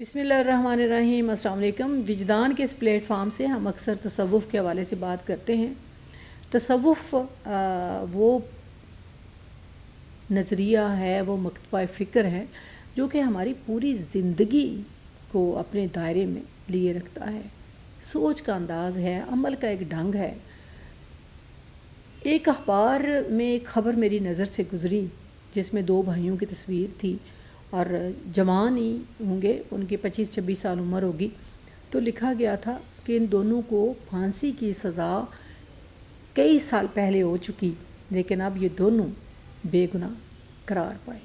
बिस्मिल्लाहिर्रहमानिर्रहीम। अस्सलाम वालेकुम। विजदान के इस प्लेटफार्म से हम अक्सर तसव्वुफ़ के हवाले से बात करते हैं। तसव्वुफ़ वो नज़रिया है, वो मकतबा फ़िक्र है जो कि हमारी पूरी ज़िंदगी को अपने दायरे में लिए रखता है। सोच का अंदाज़ है, अमल का एक ढंग है। एक अखबार में एक ख़बर मेरी नज़र से गुज़री जिसमें दो भाइयों की तस्वीर थी और जवान ही होंगे, उनकी 25-26 साल उम्र होगी। तो लिखा गया था कि इन दोनों को फांसी की सज़ा कई साल पहले हो चुकी, लेकिन अब ये दोनों बेगुनाह करार पाए।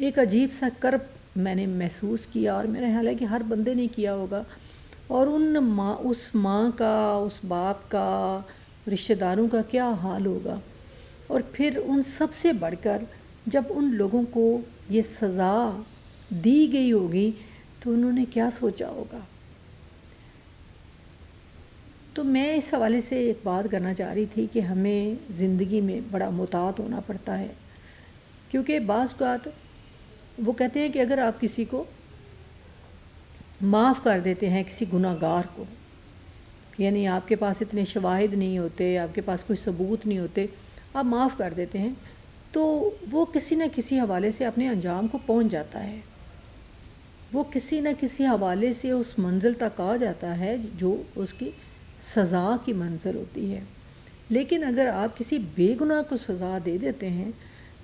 एक अजीब सा कर्ब मैंने महसूस किया और मेरा ख्याल है कि हर बंदे ने किया होगा। और उस माँ का, उस बाप का, रिश्तेदारों का क्या हाल होगा। और फिर उन सब से बढ़कर जब उन लोगों को ये सज़ा दी गई होगी तो उन्होंने क्या सोचा होगा। तो मैं इस हवाले से एक बात करना चाह रही थी कि हमें ज़िंदगी में बड़ा मुतात होना पड़ता है, क्योंकि बाज़ औक़ात वो कहते हैं कि अगर आप किसी को माफ़ कर देते हैं, किसी गुनाहगार को, यानी आपके पास इतने शवाहिद नहीं होते, आपके पास कोई सबूत नहीं होते, आप माफ़ कर देते हैं, तो वो किसी न किसी हवाले से अपने अंजाम को पहुंच जाता है। वो किसी न किसी हवाले से उस मंजिल तक आ जाता है जो उसकी सज़ा की मंजिल होती है। लेकिन अगर आप किसी बेगुनाह को सज़ा दे देते हैं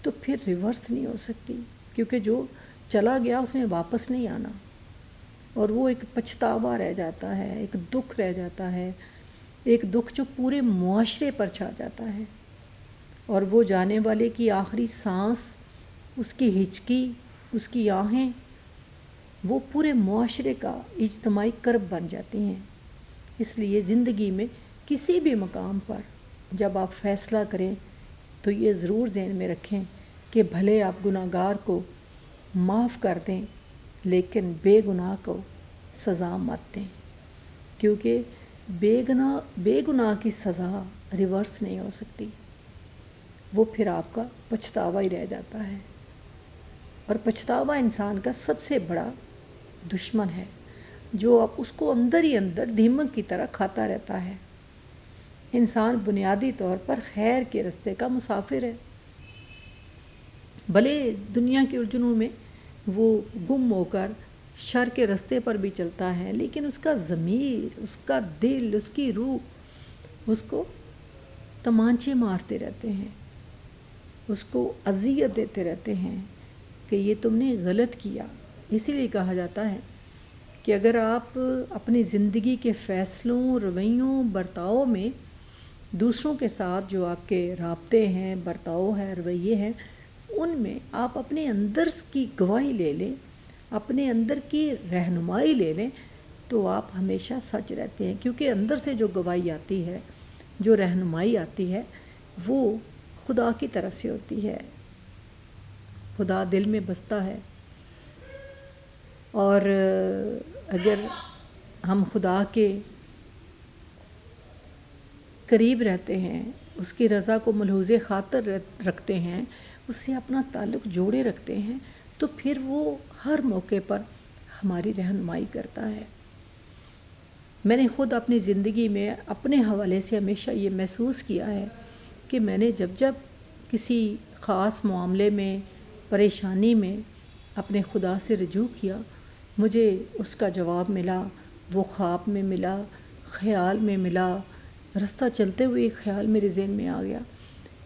तो फिर रिवर्स नहीं हो सकती, क्योंकि जो चला गया उसने वापस नहीं आना, और वो एक पछतावा रह जाता है, एक दुख रह जाता है, एक दुख जो पूरे मुआशरे पर छा जाता है। और वो जाने वाले की आखिरी सांस, उसकी हिचकी, उसकी आहें, वो पूरे मुआशरे का इज्तिमाई कर्ब बन जाती हैं। इसलिए ज़िंदगी में किसी भी मकाम पर जब आप फ़ैसला करें तो ये ज़रूर ज़हन में रखें कि भले आप गुनाहगार को माफ़ कर दें, लेकिन बेगुनाह को सज़ा मत दें, क्योंकि बेगुनाह की सज़ा रिवर्स नहीं हो सकती। वो फिर आपका पछतावा ही रह जाता है, और पछतावा इंसान का सबसे बड़ा दुश्मन है, जो अब उसको अंदर ही अंदर दीमक की तरह खाता रहता है। इंसान बुनियादी तौर पर खैर के रास्ते का मुसाफिर है। भले दुनिया के उलझनों में वो गुम होकर शर के रास्ते पर भी चलता है, लेकिन उसका ज़मीर, उसका दिल, उसकी रूह उसको तमांचे मारते रहते हैं, उसको अज़ियत देते रहते हैं कि ये तुमने गलत किया। इसीलिए कहा जाता है कि अगर आप अपनी ज़िंदगी के फ़ैसलों, रवैयों, बर्ताव में दूसरों के साथ जो आपके राब्ते हैं, बर्ताव है, रवैये हैं, उनमें आप अपने अंदर की गवाही ले लें, अपने अंदर की रहनुमाई ले लें, तो आप हमेशा सच रहते हैं। क्योंकि अंदर से जो गवाही आती है, जो रहनुमाई आती है, वो खुदा की तरफ से होती है। खुदा दिल में बसता है, और अगर हम खुदा के करीब रहते हैं, उसकी रज़ा को मलहूज़े ख़ातर रखते हैं, उससे अपना ताल्लुक़ जोड़े रखते हैं, तो फिर वो हर मौके पर हमारी रहनुमाई करता है। मैंने ख़ुद अपनी ज़िंदगी में अपने हवाले से हमेशा ये महसूस किया है कि मैंने जब जब किसी ख़ास मामले में, परेशानी में अपने खुदा से रजू किया, मुझे उसका जवाब मिला। वो ख्वाब में मिला, ख़याल में मिला, रास्ता चलते हुए एक ख़याल मेरे ज़हन में आ गया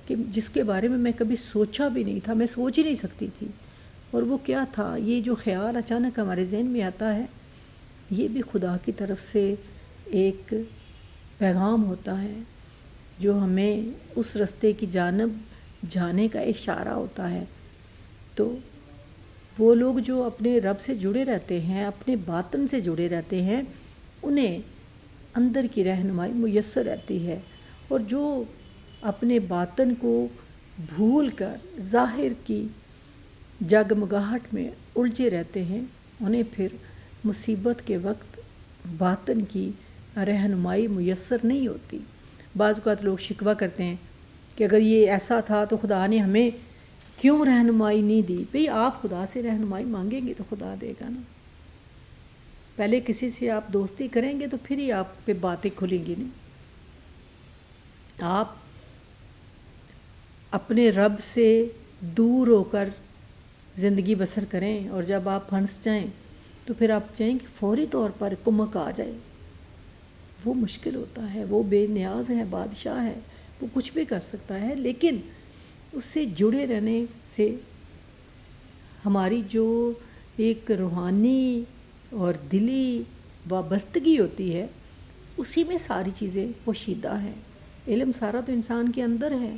कि जिसके बारे में मैं कभी सोचा भी नहीं था, मैं सोच ही नहीं सकती थी। और वो क्या था? ये जो ख़याल अचानक हमारे ज़हन में आता है, ये भी खुदा की तरफ से एक पैगाम होता है जो हमें उस रास्ते की जानब जाने का इशारा होता है। तो वो लोग जो अपने रब से जुड़े रहते हैं, अपने बातन से जुड़े रहते हैं, उन्हें अंदर की रहनुमाई मुयस्सर रहती है। और जो अपने बातन को भूल कर ज़ाहिर की जगमगाहट में उलझे रहते हैं, उन्हें फिर मुसीबत के वक्त बातन की रहनुमाई मुयस्सर नहीं होती। बाज़ औक़ात लोग शिकवा करते हैं कि अगर ये ऐसा था तो खुदा ने हमें کیوں رہنمائی نہیں دی؟ بھئی آپ خدا سے رہنمائی مانگیں گے تو خدا دے گا نا. پہلے کسی سے آپ دوستی کریں گے تو پھر ہی آپ پہ باتیں کھلیں گی نہیں. آپ اپنے رب سے دور ہو کر زندگی بسر کریں اور جب آپ پھنس جائیں تو پھر آپ چاہیں کہ فوری طور پر کمک آ جائے. وہ مشکل ہوتا ہے. وہ بے نیاز ہے، بادشاہ ہے، وہ کچھ بھی کر سکتا ہے، لیکن اس سے جڑے رہنے سے ہماری جو ایک روحانی اور دلی وابستگی ہوتی ہے اسی میں ساری چیزیں پوشیدہ ہیں. علم سارا تو انسان کے اندر ہے،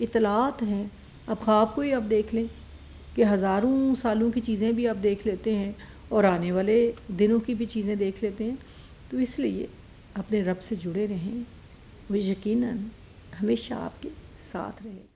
اطلاعات ہیں. اب خواب کو ہی آپ دیکھ لیں کہ ہزاروں سالوں کی چیزیں بھی آپ دیکھ لیتے ہیں اور آنے والے دنوں کی بھی چیزیں دیکھ لیتے ہیں. تو اس لیے اپنے رب سے جڑے رہیں، وہ یقیناً ہمیشہ آپ کے ساتھ رہے گا.